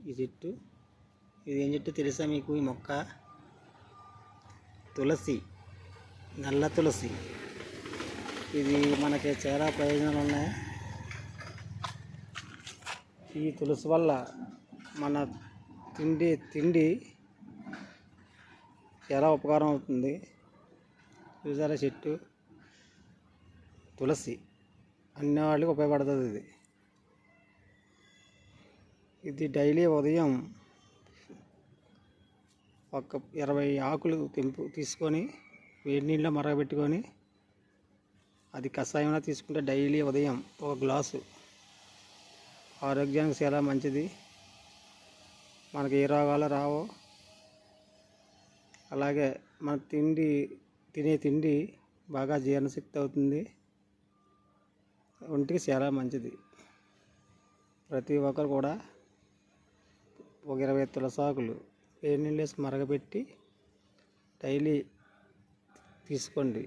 ఈ చెట్టు ఇది ఏం చెట్టు తెలుసా మీకు? ఈ మొక్క తులసి, నల్ల తులసి. ఇది మనకి చాలా ప్రయోజనాలు ఉన్నాయి. ఈ తులసి వల్ల మన తిండి చాలా ఉపకారం అవుతుంది. చూసారా చెట్టు తులసి అన్ని వాళ్ళకి ఉపయోగపడుతుంది. ఇది డైలీ ఉదయం ఒక 20 ఆకులు తీసుకొని వేడి నీళ్ళలో మరగబెట్టుకొని అది కషాయంలో తీసుకుంటే డైలీ ఉదయం ఒక గ్లాసు ఆరోగ్యానికి చాలా మంచిది. మనకి ఏ రోగాలు రావు. అలాగే మన తినే తిండి బాగా జీర్ణశక్తి అవుతుంది. ఒంటికి చాలా మంచిది. ప్రతి ఒక్కరు కూడా ఒక 20 తులసాకులు వేడి నీళ్ళు వేసి మరగబెట్టి డైలీ తీసుకోండి.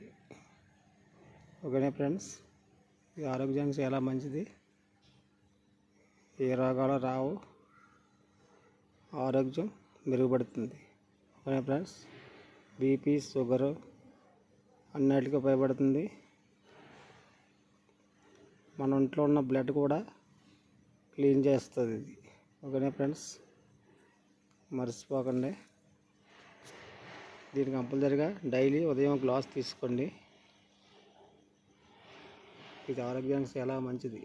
ఓకేనా ఫ్రెండ్స్? ఇది ఆరోగ్యానికి చాలా మంచిది. ఏ రోగాలు రావు, ఆరోగ్యం మెరుగుపడుతుంది. ఓకేనా ఫ్రెండ్స్? బీపీ, షుగరు అన్నిటికీ ఉపయోగపడుతుంది. మన ఒంట్లో ఉన్న బ్లడ్ కూడా క్లీన్ చేస్తుంది ఇది. ఓకేనా ఫ్రెండ్స్? మర్చిపోకండి. దీనికి కంపల్సరిగా డైలీ ఉదయం గ్లాస్ తీసుకోండి. ఇది ఆరోగ్యానికి చాలా మంచిది.